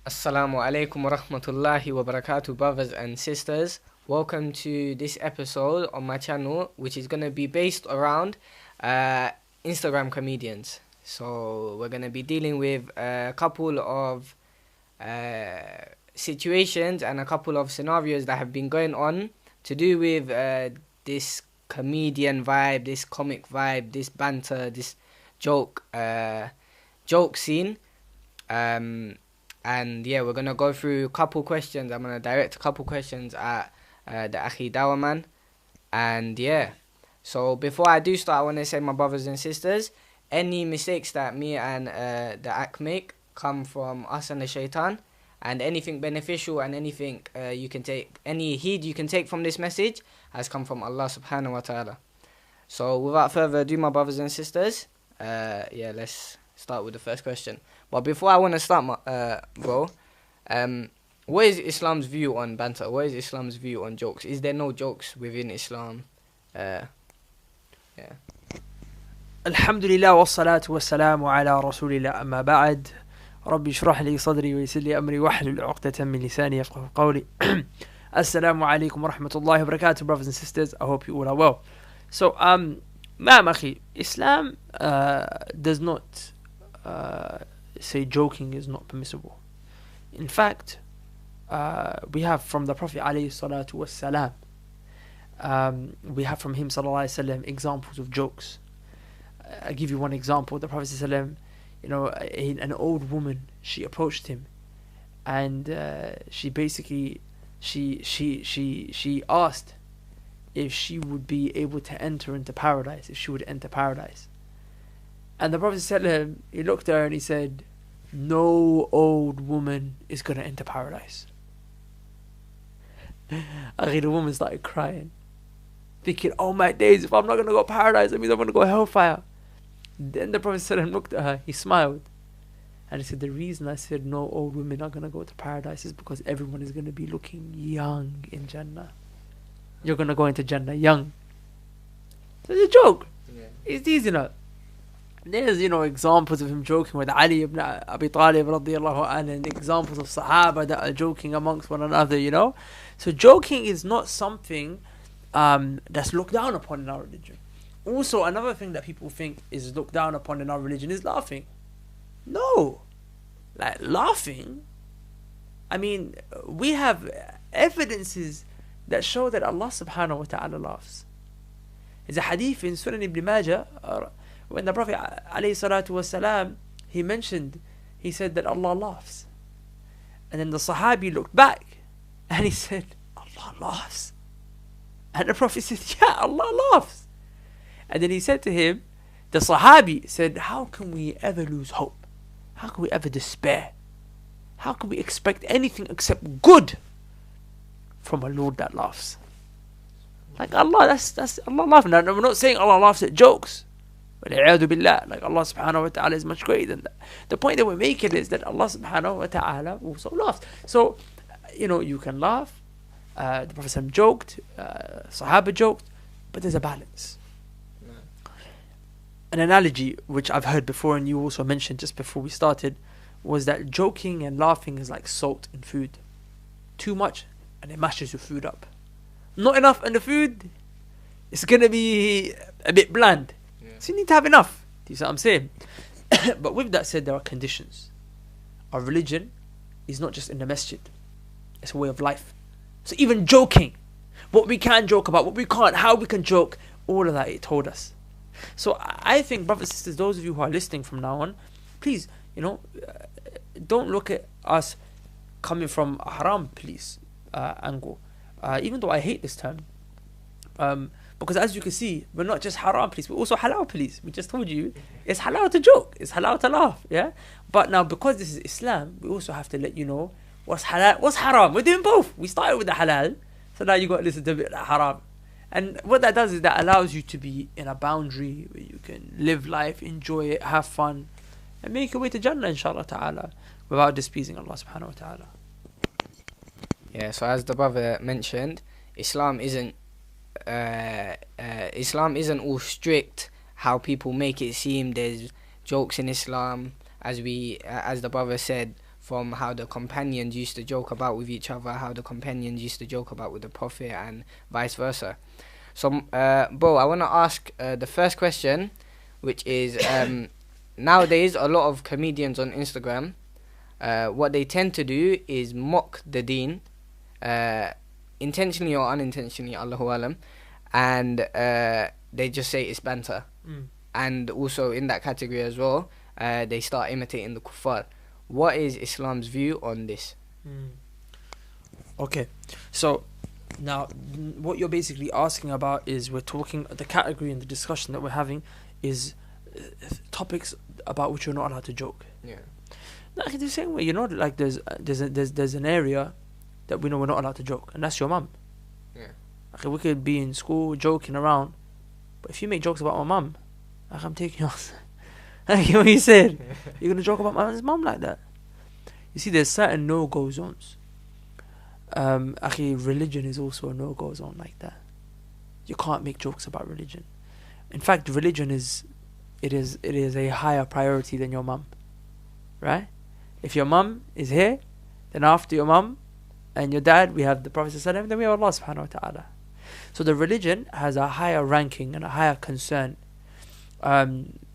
Assalamu alaikum wa rahmatullahi wa barakatuh, brothers and sisters. Welcome to this episode on my channel, which is going to be based around Instagram comedians. So, we're going to be dealing with a couple of situations and a couple of scenarios that have been going on to do with this comedian vibe, this comic vibe, this banter, this joke scene. And yeah, we're going to go through a couple questions. I'm going to direct a couple questions at the Akhi Dawaman. And yeah, so before I do start, I want to say, my brothers and sisters, any mistakes that me and the Ak make come from us and the shaitan. And anything beneficial and anything you can take, any heed you can take from this message has come from Allah subhanahu wa ta'ala. So without further ado, my brothers and sisters, let's start with the first question. But before I want to start, bro, what is Islam's view on banter? What is Islam's view on jokes? Is there no jokes within Islam? Yeah. Alhamdulillah wassalatu wassalamu ala rasulillah amma ba'd. Rabbi shrah li sadri wa yassir li amri wahlul 'uqdatan min lisani yafqahu qawli. Assalamu alaikum wa rahmatullahi wa barakatuh, brothers and sisters. I hope you all are well. So, ma'am akhi, Islam does not say joking is not permissible. In fact, we have from the Prophet alayhi salatu wassalam, we have from him sallallahu alayhi wasallam examples of jokes. I give you one example. The Prophet sallallahu an old woman, she approached him, and she basically she asked if she would be able to enter into paradise, if she would enter paradise. And the Prophet ﷺ, he looked at her and he said, no old woman is going to enter paradise. The woman started crying, thinking, oh my days, if I'm not going to go to paradise, that means I'm going to go to hellfire. Then the Prophet ﷺ looked at her, he smiled, and he said, the reason I said no old women are going to go to paradise is because everyone is going to be looking young in Jannah. You're going to go into Jannah young. So it's a joke. Yeah. It's easy enough. There's, examples of him joking with Ali ibn Abi Talib radiyallahu anhu, and examples of Sahaba that are joking amongst one another, So joking is not something that's looked down upon in our religion. Also, another thing that people think is looked down upon in our religion is laughing. No. Like, laughing, we have evidences that show that Allah subhanahu wa ta'ala laughs. There's a hadith in Sunan ibn Majah, when the Prophet alayhi salatu wasalam, he said that Allah laughs. And then the Sahabi looked back and he said, Allah laughs. And the Prophet said, yeah, Allah laughs. And then he said to him, the Sahabi said, how can we ever lose hope? How can we ever despair? How can we expect anything except good from a Lord that laughs? Like Allah, that's Allah laughing. Now, we're not saying Allah laughs at jokes. Like Allah subhanahu wa ta'ala is much greater than that. The point that we're making is that Allah subhanahu wa ta'ala also laughs. So, you can laugh. The Prophet joked, Sahaba joked, but there's a balance. An analogy which I've heard before, and you also mentioned just before we started, was that joking and laughing is like salt in food. Too much and it mashes your food up. Not enough in the food, it's going to be a bit bland. Yeah. So you need to have enough. Do you see what I'm saying? But with that said, there are conditions. Our religion is not just in the masjid. It's a way of life. So even joking, what we can joke about, what we can't, how we can joke, all of that it told us. So I think, brothers and sisters, those of you who are listening from now on, please, don't look at us coming from a haram police angle. Even though I hate this term, because as you can see, we're not just haram police, we're also halal police. We just told you it's halal to joke, it's halal to laugh, yeah. But now, because this is Islam, we also have to let you know what's halal, what's haram. We're doing both. We started with the halal, so now you got to listen to the haram. And what that does is that allows you to be in a boundary where you can live life, enjoy it, have fun, and make your way to Jannah, inshallah ta'ala, without displeasing Allah subhanahu wa ta'ala. Yeah, so as the brother mentioned, Islam isn't all strict how people make it seem. There's jokes in Islam, as the brother said, from how the companions used to joke about with each other, how the companions used to joke about with the Prophet, and vice versa. So, bro, I want to ask the first question, which is nowadays a lot of comedians on Instagram, what they tend to do is mock the deen, intentionally or unintentionally, Allahu Alam, and they just say it's banter. And also in that category as well, they start imitating the kuffar. What is Islam's view on this? Okay, so now what you're basically asking about is we're talking, the category and the discussion that we're having is topics about which you're not allowed to joke. Yeah. Like the same way, you know, like there's an area that we know we're not allowed to joke, and that's your mum. Yeah. Okay, we could be in school joking around, but if you make jokes about my mum, like I'm taking you off. Like what you said, you're gonna joke about my mum like that. You see, there's certain no-go zones. Religion is also a no-go zone like that. You can't make jokes about religion. In fact, religion is a higher priority than your mum, right? If your mum is here, then after your mum and your dad, we have the Prophet ﷺ, then we have Allah subhanahu wa ta'ala. So the religion has a higher ranking and a higher concern.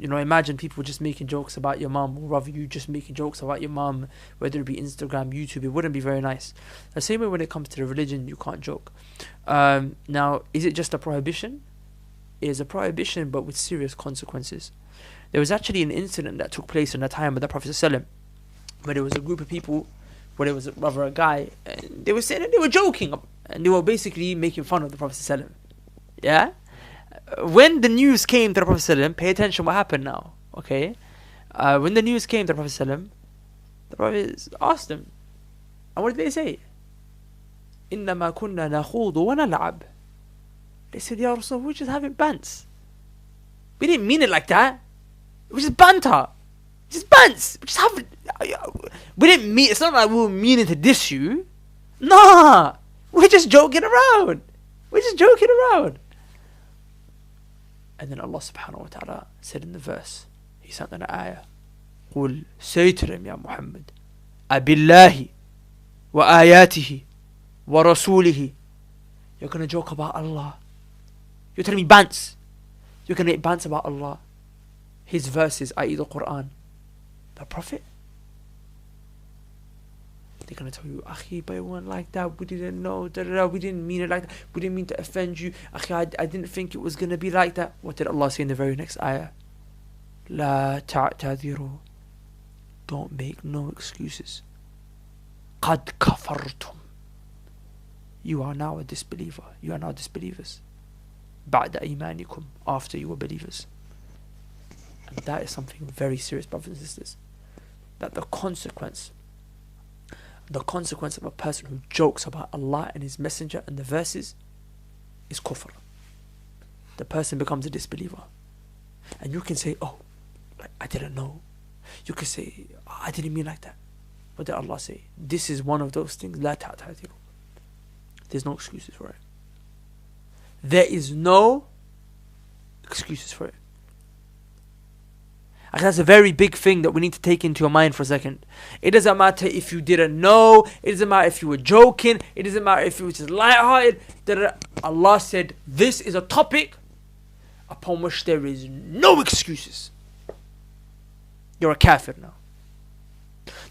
Imagine people just making jokes about your mum, or rather you just making jokes about your mum, whether it be Instagram, YouTube, it wouldn't be very nice. The same way when it comes to the religion, you can't joke. Now, is it just a prohibition? It is a prohibition, but with serious consequences. There was actually an incident that took place in the time of the Prophet ﷺ, where there was a group of people, where there was rather a guy, and they were saying that they were joking, and they were basically making fun of the Prophet ﷺ. Yeah? When the news came to the Prophet ﷺ, pay attention what happened now, okay? When the news came to the Prophet ﷺ, the Prophet asked them, and what did they say? إِنَّمَا كُنَّا نَخُوضُ وَنَلْعَبْ. They said, Ya Rasul, we're just having bants. We didn't mean it like that. It was just banter. Just bants. We just have. We didn't mean. It's not like we were meaning to diss you. Nah, we're just joking around. We're just joking around. And then Allah subhanahu wa ta'ala said in the verse, He sent an ayah, قُلْ سَيْتَرَمْ يَا مُحَمَّدْ أَبِاللَّهِ وَآيَاتِهِ وَرَسُولِهِ. You're going to joke about Allah. You're telling me bants. You're going to make bants about Allah, His verses, i.e. the Quran, the Prophet. They're going to tell you, Akhi, but it wasn't like that. We didn't know. We didn't mean it like that. We didn't mean to offend you. Akhi, I didn't think it was going to be like that. What did Allah say in the very next ayah? La ta'tadiru. Don't make no excuses. Qad kafartum. You are now a disbeliever. You are now disbelievers. Ba'da imanikum. After you were believers. And that is something very serious, brothers and sisters. That the consequence of a person who jokes about Allah and His Messenger and the verses is kufr. The person becomes a disbeliever. And you can say, oh, like, I didn't know. You can say, oh, I didn't mean like that. What did Allah say? This is one of those things. La ta'tadiru. There's no excuses for it. There is no excuses for it. And that's a very big thing that we need to take into your mind for a second. It doesn't matter if you didn't know. It doesn't matter if you were joking. It doesn't matter if it was just lighthearted. Allah said, this is a topic upon which there is no excuses. You're a kafir now.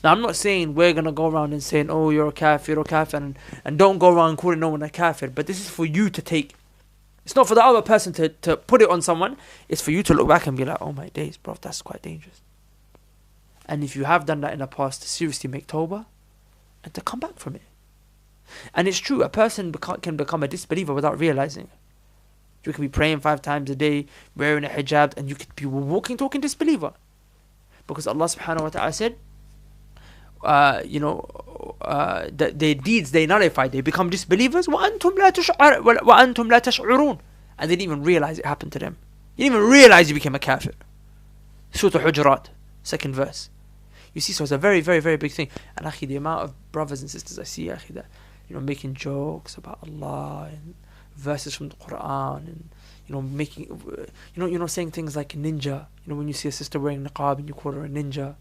Now, I'm not saying we're going to go around and saying, oh, you're a kafir, and don't go around calling no one a kafir. But this is for you to take. It's not for the other person to put it on someone. It's for you to look back and be like, oh my days, bro, that's quite dangerous. And if you have done that in the past, to seriously make tawbah and to come back from it. And it's true, a person can become a disbeliever without realizing it. You can be praying 5 times a day, wearing a hijab, and you could be walking, talking disbeliever. Because Allah subhanahu wa ta'ala said, their deeds they nullify, they become disbelievers. وَأَنْتُمْ لَا تَشْعُرُونَ. And they didn't even realize it happened to them. You didn't even realize you became a kafir. Surah Hujurat, 2nd verse. You see, so it's a very, very, very big thing. And akhi, the amount of brothers and sisters I see, akhi, that making jokes about Allah and verses from the Quran, and making, saying things like ninja. When you see a sister wearing niqab and you call her a ninja.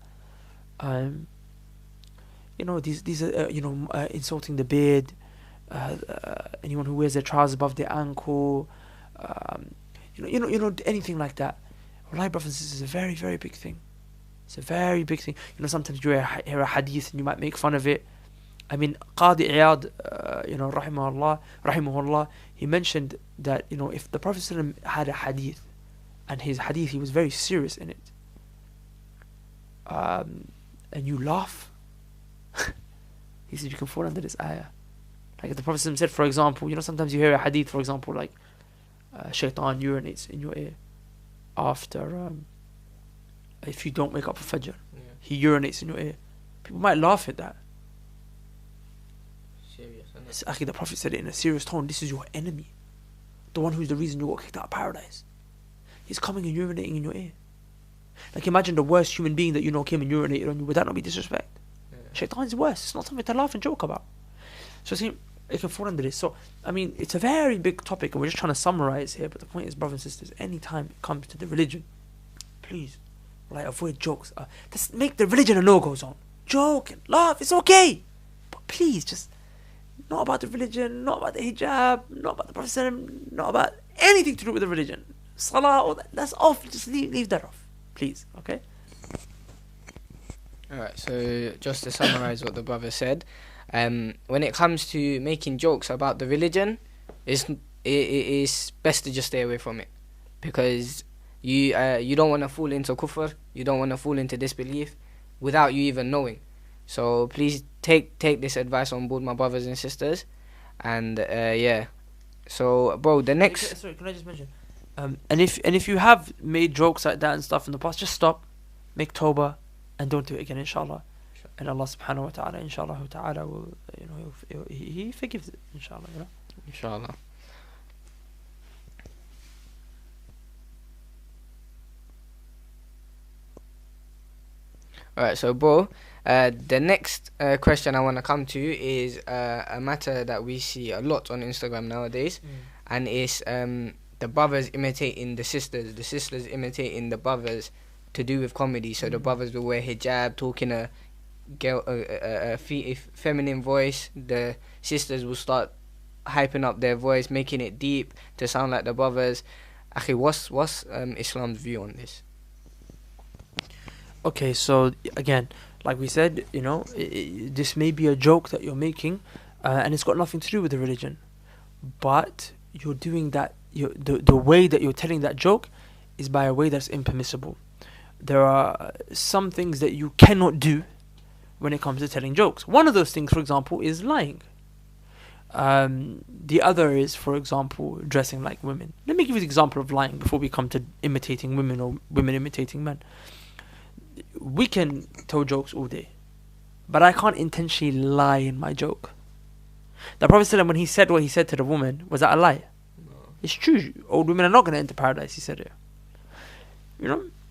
these are insulting the beard, anyone who wears their trousers above their ankle, anything like that. Wallahi, brothers and sisters, is a very, very big thing. It's a very big thing. Sometimes you hear a hadith and you might make fun of it. I mean, Qadi Iyad, rahimahullah, he mentioned that, if the Prophet ﷺ had a hadith, and his hadith, he was very serious in it, and you laugh, he said you can fall under this ayah. Like if the Prophet ﷺ said, for example, sometimes you hear a hadith, for example, like, shaitan urinates in your ear after, if you don't wake up for Fajr, he urinates in your ear. People might laugh at that. Serious, the Prophet said it in a serious tone. This is your enemy, the one who's the reason you got kicked out of paradise. He's coming and urinating in your ear. Like imagine the worst human being that came and urinated on you. Would that not be disrespect? Shaitan is worse. It's not something to laugh and joke about. So see, it can fall under this. So I mean, it's a very big topic, and we're just trying to summarize here. But the point is, brothers and sisters, anytime it comes to the religion, please, avoid jokes. Just make the religion a no-go zone. Joke and laugh, it's okay, but please, just not about the religion, not about the hijab, not about the Prophet, not about anything to do with the religion. Salah, all that's off. Just leave that off, please. Okay. Alright, so just to summarize what the brother said, when it comes to making jokes about the religion, it is best to just stay away from it, because you don't want to fall into kufr, you don't want to fall into disbelief without you even knowing. So please take this advice on board, my brothers and sisters, and So, bro, the next. Sorry, can I just mention? And if you have made jokes like that and stuff in the past, just stop, make tawbah, and don't do it again, inshallah. And Allah subhanahu wa ta'ala, inshallah ta'ala, will, He forgives it, inshallah. Inshallah. Alright, so bro, the next question I want to come to is a matter that we see a lot on Instagram nowadays, and it's the brothers imitating the sisters imitating the brothers to do with comedy. So the brothers will wear hijab, talking a feminine voice. The sisters will start hyping up their voice, making it deep to sound like the brothers. Akhi, what's Islam's view on this? Okay, so again, like we said, this may be a joke that you're making, and it's got nothing to do with the religion, but you're doing that. The way that you're telling that joke is by a way that's impermissible. There are some things that you cannot do when it comes to telling jokes. One of those things, for example, is lying. The other is, for example, dressing like women. Let me give you the example of lying before we come to imitating women or women imitating men. We can tell jokes all day, but I can't intentionally lie in my joke. The Prophet ﷺ, when he said what he said to the woman, was that a lie? No. It's true. Old women are not going to enter paradise, he said it.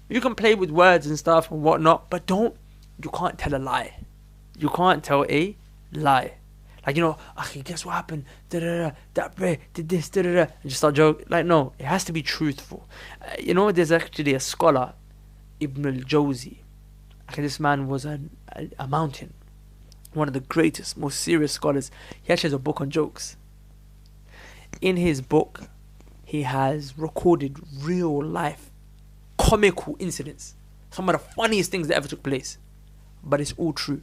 You can play with words and stuff and whatnot, but you can't tell a lie. You can't tell a lie. Like, guess what happened? That bread did this, and just start joking. Like, no, it has to be truthful. There's actually a scholar, Ibn al-Jawzi. This man was a mountain, one of the greatest, most serious scholars. He actually has a book on jokes. In his book, he has recorded real life comical incidents, some of the funniest things that ever took place, but it's all true.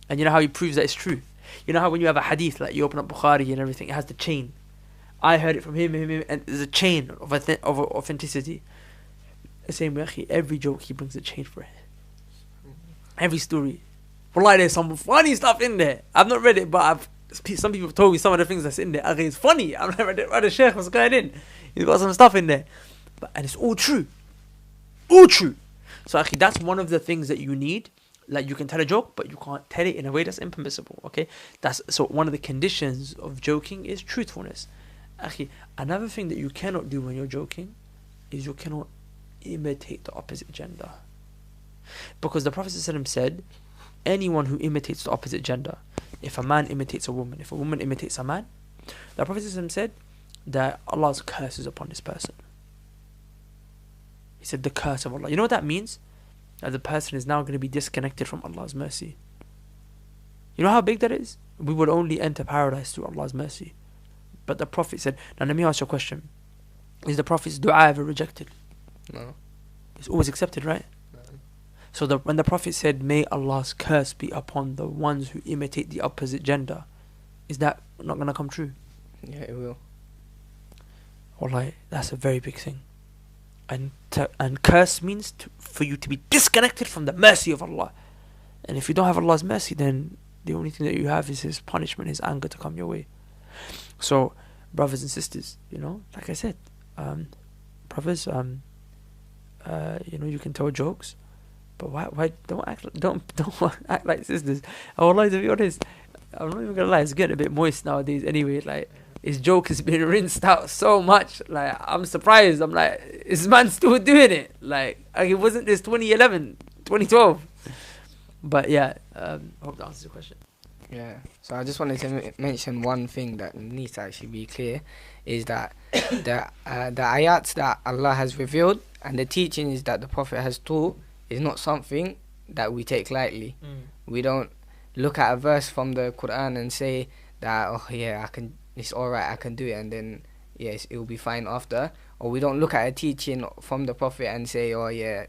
And you know how he proves that it's true? You know how when you have a hadith, like you open up Bukhari and everything, it has the chain. I heard it from him, and there's a chain of authenticity. The same way, every joke he brings a chain for it. Every story. Wallahi, there's some funny stuff in there. I've not read it, but some people have told me some of the things that's in there. It's funny. I've never read it. The Sheikh was going in. He's got some stuff in there. And it's all true. All true. So that's one of the things that you need. Like, you can tell a joke, but you can't tell it in a way that's impermissible. Okay? So one of the conditions of joking is truthfulness. Another thing that you cannot do when you're joking is you cannot imitate the opposite gender. Because the Prophet ﷺ said, anyone who imitates the opposite gender, if a man imitates a woman, if a woman imitates a man, the Prophet ﷺ said that Allah's curse is upon this person. He said the curse of Allah. You know what that means? That the person is now going to be disconnected from Allah's mercy. You know how big that is? We will only enter paradise through Allah's mercy. But the Prophet said, now let me ask you a question. Is the Prophet's dua ever rejected? No. It's always accepted, right? No. So when the Prophet said, may Allah's curse be upon the ones who imitate the opposite gender, is that not going to come true? Yeah, it will. Wallahi, that's a very big thing. And curse means for you to be disconnected from the mercy of Allah. And if you don't have Allah's mercy, then the only thing that you have is His punishment, His anger to come your way. So, brothers and sisters, like I said, brothers, you can tell jokes, but why don't act like sisters? Wallahi, to be honest, I'm not even gonna lie, it's getting a bit moist nowadays. Anyway, like, his joke has been rinsed out so much. Like, I'm surprised. I'm like, is man still doing it? Like it wasn't this 2011, 2012. But yeah, I hope that answers the question. Yeah. So I just wanted to mention one thing that needs to actually be clear, is that the ayats that Allah has revealed and the teachings that the Prophet has taught is not something that we take lightly. We don't look at a verse from the Quran and say that, oh yeah, it's alright, I can do it, and then yes, it will be fine after. Or we don't look at a teaching from the Prophet and say, oh yeah,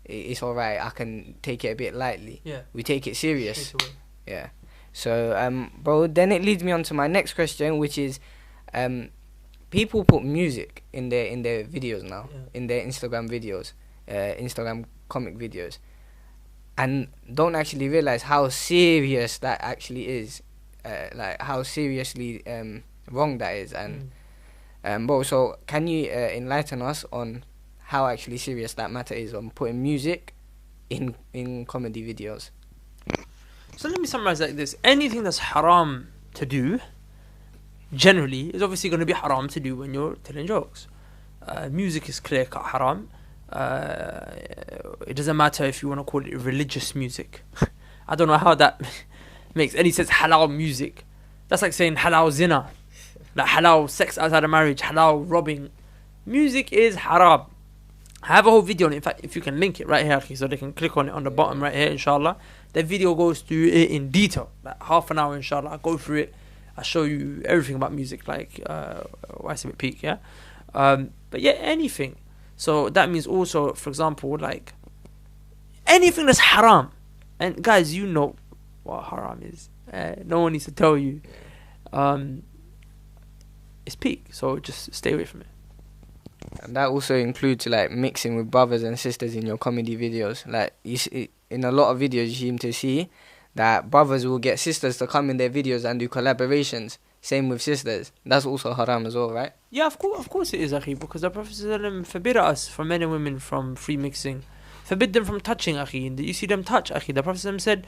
it's alright, I can take it a bit lightly. Yeah. We take it serious. Yeah. So, bro, then it leads me on to my next question, which is, people put music in their videos now, in their Instagram videos, Instagram comic videos, and don't actually realize how serious that actually is, like how seriously wrong that is. And bro, so can you enlighten us on how actually serious that matter is on putting music in comedy videos? So let me summarize like this. Anything that's haram to do, generally, is obviously going to be haram to do when you're telling jokes. Music is clear-cut haram. It doesn't matter if you want to call it religious music. I don't know how that makes any sense. Halal music. That's like saying halal zina. Like halal sex outside of marriage, halal robbing. Music is haram. I have a whole video on it. In fact, if you can link it right here, so they can click on it on the bottom right here, inshallah. That video goes through it in detail, like half an hour, inshallah. I go through it. I show you everything about music, like why it's a bit peak, yeah. But yeah, anything. So that means also, for example, like anything that's haram. And guys, you know what haram is. No one needs to tell you. It's peak. So just stay away from it. And that also includes like mixing with brothers and sisters in your comedy videos. Like you see, in a lot of videos, you seem to see that brothers will get sisters to come in their videos and do collaborations. Same with sisters. That's also haram as well, right? Yeah, of course it is, akhi, because the Prophet forbid us, for men and women, from free mixing. Forbid them from touching, akhi. You see them touch, akhi. The Prophet said,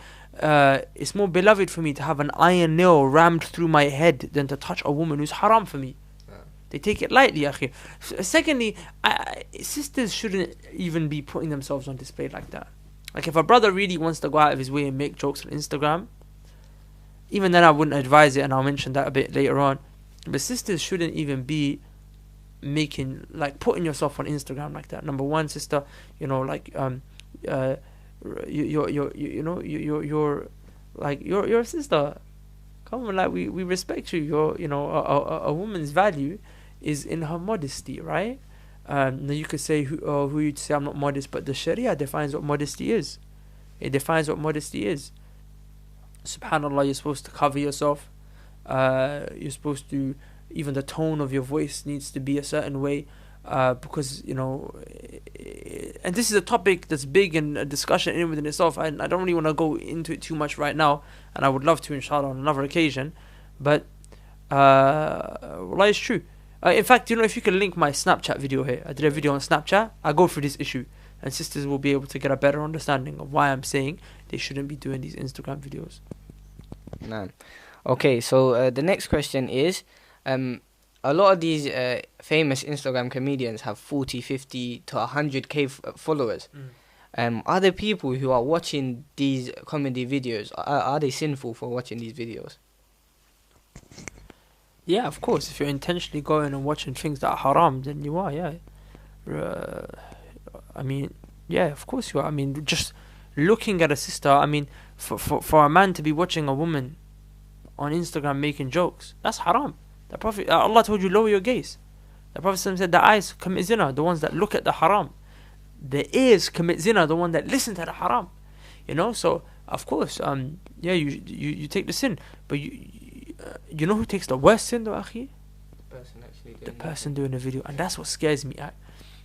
it's more beloved for me to have an iron nail rammed through my head than to touch a woman who's haram for me. They take it lightly, akhi. Secondly, sisters shouldn't even be putting themselves on display like that. Like, if a brother really wants to go out of his way and make jokes on Instagram, even then I wouldn't advise it, and I'll mention that a bit later on. But sisters shouldn't even be putting yourself on Instagram like that. Number one, sister, you're a sister. Come on, like we respect you. A woman's value is in her modesty, right? Now you could say who you'd say I'm not modest, but the Sharia defines what modesty is. It defines what modesty is. Subhanallah, you're supposed to cover yourself. You're supposed to, even the tone of your voice needs to be a certain way, because and this is a topic that's big and a discussion in within itself. I don't really want to go into it too much right now, and I would love to, inshallah, on another occasion. But it's true. In fact, if you can link my Snapchat video here, I did a video on Snapchat. I go through this issue, and sisters will be able to get a better understanding of why I'm saying they shouldn't be doing these Instagram videos. Nah. Okay, so the next question is, a lot of these famous Instagram comedians have 40, 50 to 100k followers. Are there people who are watching these comedy videos, are they sinful for watching these videos? Yeah, of course. If you're intentionally going and watching things that are haram, then you are, yeah. Yeah, of course you are. Just looking at a sister, For a man to be watching a woman on Instagram making jokes, that's haram. The Prophet, Allah told you lower your gaze. The Prophet said the eyes commit zina, the ones that look at the haram. The ears commit zina, the one that listen to the haram. You know, so of course, yeah, you take the sin, but you know who takes the worst sin though, akhi? The person doing the video, and that's what scares me.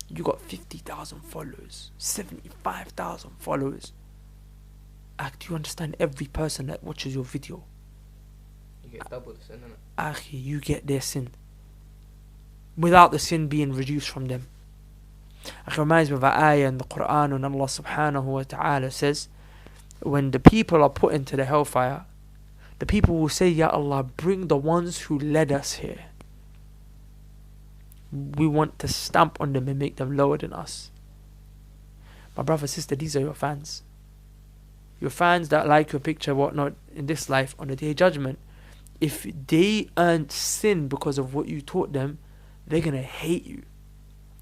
You got 50,000 followers, 75,000 followers. Do you understand? Every person that watches your video, you get double the sin, innit? Akhi, you get their sin without the sin being reduced from them. It reminds me of an ayah in the Quran when Allah subhanahu wa ta'ala says, when the people are put into the hellfire, the people will say, Ya Allah, bring the ones who led us here. We want to stamp on them and make them lower than us. My brother, sister, these are your fans. Your fans that like your picture, whatnot, in this life, on the day of judgment. If they earned sin because of what you taught them, they're going to hate you.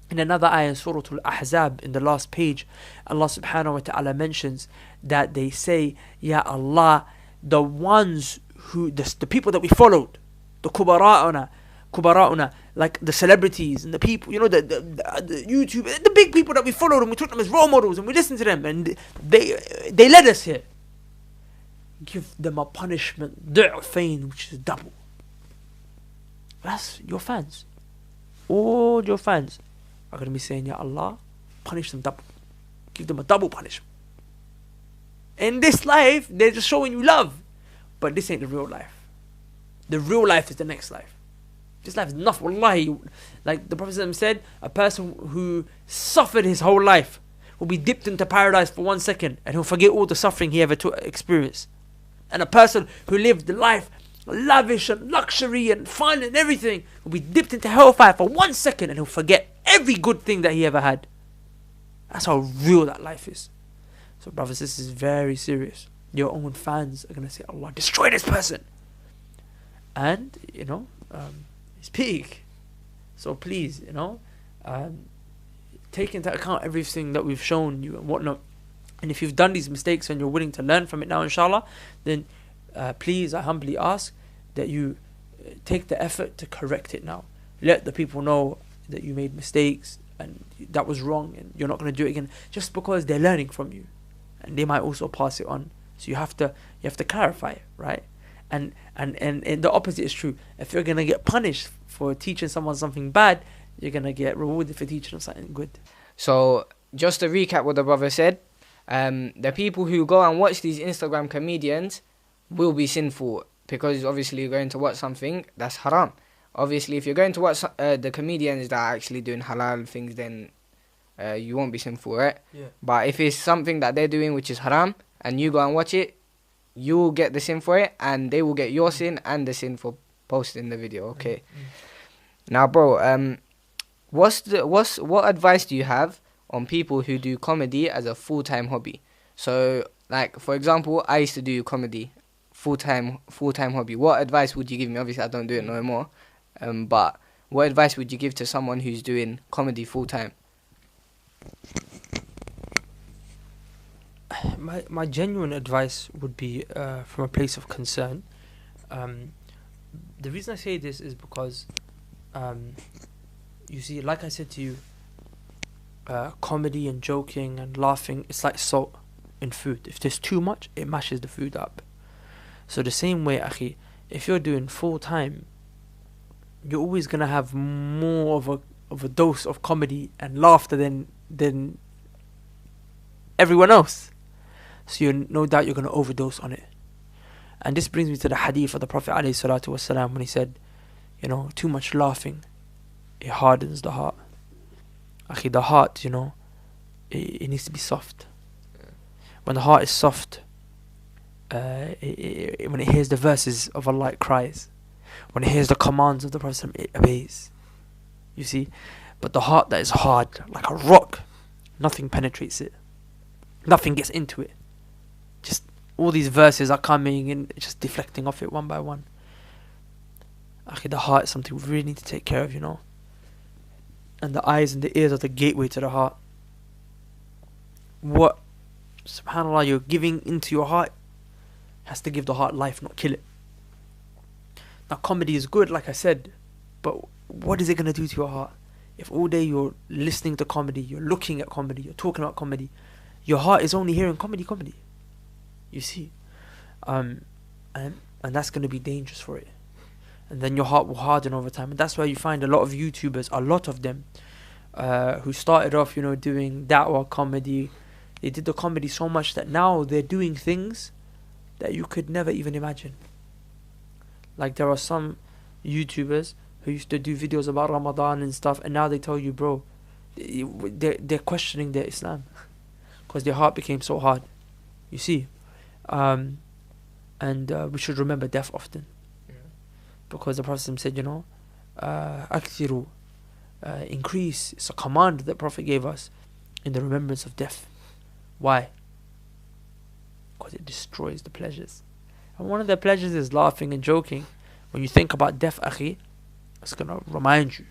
In another ayah in Surah Al-Ahzab, in the last page, Allah subhanahu wa ta'ala mentions that they say, Ya Allah, the ones who, the people that we followed, the kubara'una, like the celebrities and the people, you know, the YouTube, the big people that we followed and we took them as role models and we listened to them and they led us here. Give them a punishment, du'fain, which is double. That's your fans. All your fans are going to be saying, Ya Allah, punish them double. Give them a double punishment. In this life, they're just showing you love. But this ain't the real life. The real life is the next life. This life is nothing. Wallahi, like the Prophet said, a person who suffered his whole life will be dipped into paradise for 1 second and he'll forget all the suffering he ever experienced. And a person who lived the life lavish and luxury and fun and everything will be dipped into hellfire for 1 second and he'll forget every good thing that he ever had. That's how real that life is. So brothers, this is very serious. Your own fans are going to say, Allah, destroy this person. And, you know, it's big. So please, you know, take into account everything that we've shown you and whatnot. And if you've done these mistakes and you're willing to learn from it now, inshallah, then please, I humbly ask that you take the effort to correct it now. Let the people know that you made mistakes and that was wrong and you're not going to do it again, just because they're learning from you and they might also pass it on. So you have to clarify it, right? And the opposite is true. If you're going to get punished for teaching someone something bad, you're going to get rewarded for teaching them something good. So just to recap what the brother said, the people who go and watch these Instagram comedians will be sinful, because obviously you're going to watch something that's haram. Obviously, if you're going to watch the comedians that are actually doing halal things, then you won't be sinful, right? Yeah. But if it's something that they're doing which is haram, and you go and watch it, you will get the sin for it, and they will get your sin and the sin for posting the video. Okay. Now, bro, what advice do you have on people who do comedy as a full-time hobby? So, like, for example, I used to do comedy full-time hobby. What advice would you give me? Obviously, I don't do it no more. But what advice would you give to someone who's doing comedy full-time? My genuine advice would be from a place of concern. The reason I say this is because, you see, like I said to you, comedy and joking and laughing, it's like salt in food. If there's too much, it mashes the food up. So the same way, akhi, if you're doing full time, you're always gonna have more of a dose of comedy and laughter than everyone else. So no doubt you're gonna overdose on it. And this brings me to the hadith of the Prophet ﷺ when he said, you know, too much laughing, it hardens the heart. Akhi, the heart, you know, it needs to be soft. When the heart is soft, when it hears the verses of Allah, it cries. When it hears the commands of the Prophet, it obeys. You see? But the heart that is hard, like a rock, nothing penetrates it. Nothing gets into it. Just all these verses are coming and just deflecting off it one by one. Akhi, the heart is something we really need to take care of, you know. And the eyes and the ears are the gateway to the heart. What, subhanAllah, you're giving into your heart has to give the heart life, not kill it. Now, comedy is good, like I said, but what is it going to do to your heart? If all day you're listening to comedy, you're looking at comedy, you're talking about comedy, your heart is only hearing comedy. You see, and that's going to be dangerous for it. And then your heart will harden over time. And that's why you find a lot of YouTubers, a lot of them, who started off, doing da'wah comedy. They did the comedy so much that now they're doing things that you could never even imagine. Like there are some YouTubers who used to do videos about Ramadan and stuff, and now they tell you, bro, they're questioning their Islam because their heart became so hard. You see, and we should remember death often, because the Prophet said, "Akthiru, increase." It's a command that the Prophet gave us in the remembrance of death. Why? Because it destroys the pleasures, and one of the pleasures is laughing and joking. When you think about death, akhi, it's gonna remind you,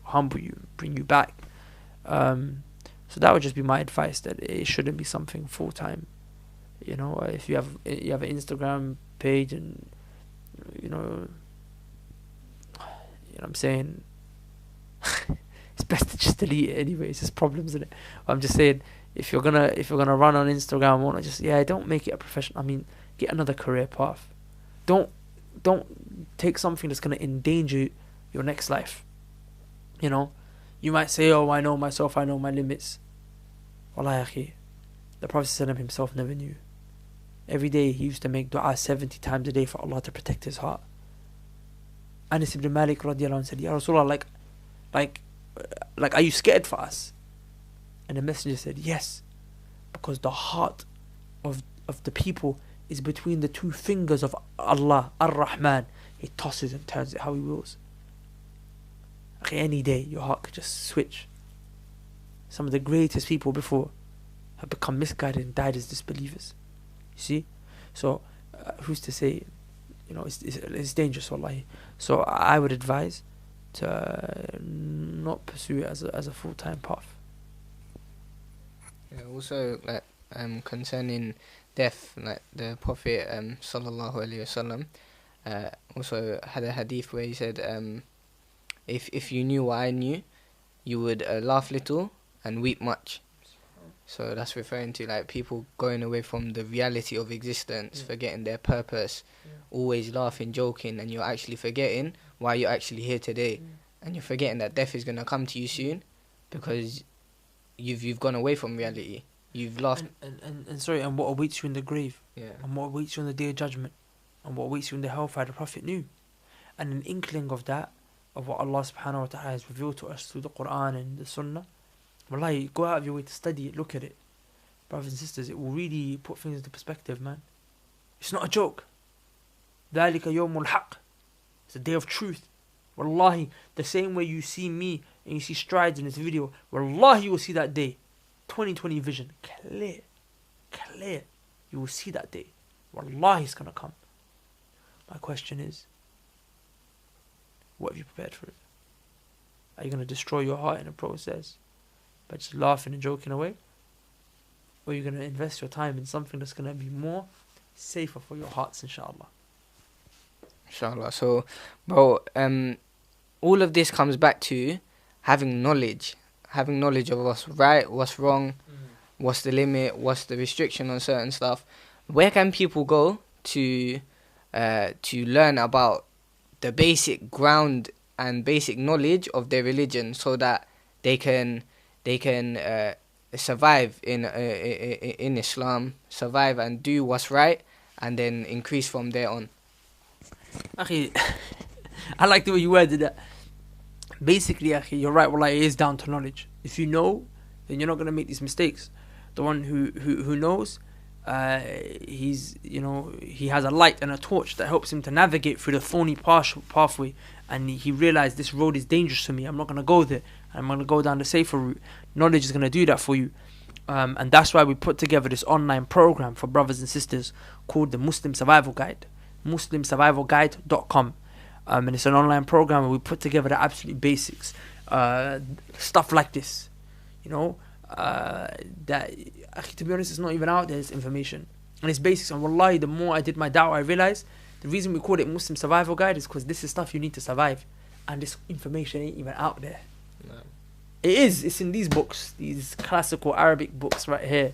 humble you, bring you back. So that would just be my advice, that it shouldn't be something full time. If you have an Instagram page, and you know what I'm saying, it's best to just delete it anyway. It's just problems in it. I'm just saying, if you're gonna run on Instagram, don't make it a profession. I mean, get another career path. Don't take something that's gonna endanger your next life. You might say, "Oh, I know myself, I know my limits." Wallahi, akhi, the Prophet ﷺ himself never knew. Every day he used to make dua 70 times a day for Allah to protect his heart. Anas ibn Malik radiallahu anhu said, "Ya Rasulullah, like, are you scared for us?" And the Messenger said, "Yes, because the heart of the people is between the two fingers of Allah, Ar-Rahman. He tosses and turns it how he wills." Okay, any day your heart could just switch. Some of the greatest people before have become misguided and died as disbelievers. You see? So, who's to say, it's dangerous, wallahi. So I would advise to not pursue it as a full-time path. Yeah, also, concerning death, like the Prophet sallallahu alaihi wasallam also had a hadith where he said, if you knew what I knew, you would laugh little and weep much. So that's referring to like people going away from the reality of existence, forgetting their purpose, always laughing, joking, and you're actually forgetting why you're actually here today, and you're forgetting that death is gonna come to you soon, because you've gone away from reality. You've lost. And what awaits you in the grave, Yeah. and what awaits you on the day of judgment, and what awaits you in the hellfire, the Prophet knew, and an inkling of that, of what Allah subhanahu wa ta'ala has revealed to us through the Quran and the Sunnah. Wallahi, go out of your way to study it, look at it. Brothers and sisters, it will really put things into perspective, man. It's not a joke. ذَلِكَ يَوْمُ الْحَقِّ. It's a day of truth. Wallahi, the same way you see me and you see strides in this video, wallahi, you will see that day. 2020 vision, clear. You will see that day. Wallahi, it's gonna come. My question is, what have you prepared for it? Are you gonna destroy your heart in the process by just laughing and joking away? Or are you gonna invest your time in something that's gonna be more safer for your hearts, inshallah? Inshallah. So, bro, all of this comes back to having knowledge of what's right, what's wrong, what's the limit, what's the restriction on certain stuff. Where can people go to learn about the basic ground and basic knowledge of their religion, so that they can survive in Islam, survive and do what's right, and then increase from there on? Akhi, I like the way you worded that. Basically, akhi, you're right. Wallah, it is down to knowledge. If you know, then you're not gonna make these mistakes. The one who knows, he has a light and a torch that helps him to navigate through the thorny pathway, and he realized this road is dangerous to me. I'm not gonna go there. I'm gonna go down the safer route. Knowledge is gonna do that for you, and that's why we put together this online program for brothers and sisters called the Muslim Survival Guide. MuslimSurvivalGuide.com, and it's an online program where we put together the absolute basics, stuff like this, that to be honest, it's not even out there, this information. and it's basics. And wallahi, the more I did my da'wah, I realized the reason we call it Muslim Survival Guide is because this is stuff you need to survive, and this information ain't even out there. No. It is. It's in these books, these classical Arabic books right here,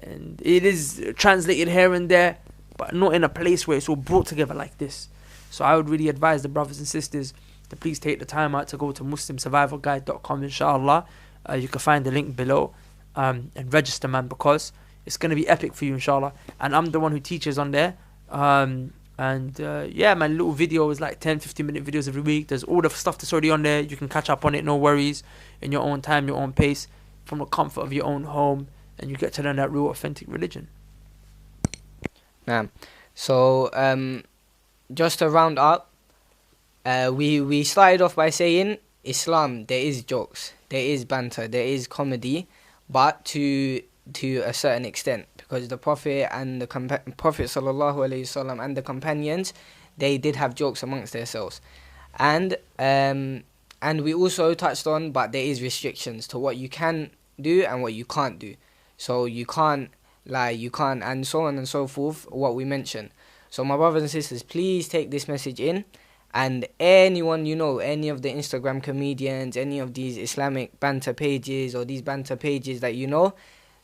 and it is translated here and there, but not in a place where it's all brought together like this. So I would really advise the brothers and sisters to please take the time out to go to MuslimSurvivalGuide.com, inshallah. You can find the link below, and register, man, because it's going to be epic for you, inshallah. And I'm the one who teaches on there. Yeah, my little video is like 10-15 minute videos every week. There's all the stuff that's already on there. You can catch up on it, no worries, in your own time, your own pace, from the comfort of your own home, and you get to learn that real authentic religion. So just to round up, we started off by saying Islam, there is jokes, there is banter, there is comedy, but to a certain extent, because the Prophet and the Prophet sallallahu alaihi wasallam and the companions, they did have jokes amongst themselves, and we also touched on, but there is restrictions to what you can do and what you can't do. So you can't lie, you can't, and so on and so forth, what we mentioned. So my brothers and sisters, please take this message in, and anyone you know, any of the Instagram comedians, any of these Islamic banter pages or these banter pages that you know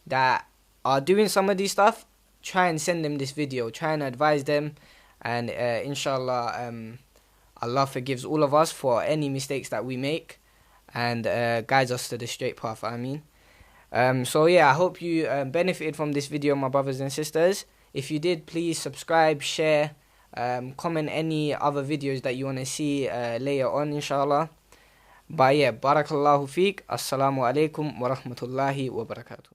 that are doing some of these stuff, try and send them this video, try and advise them, and inshallah Allah forgives all of us for any mistakes that we make, and guides us to the straight path. So yeah, I hope you benefited from this video, my brothers and sisters. If you did, please subscribe, share, comment any other videos that you want to see later on, inshallah. But yeah, barakallahu feek. Assalamu alaikum wa rahmatullahi wa barakatuh.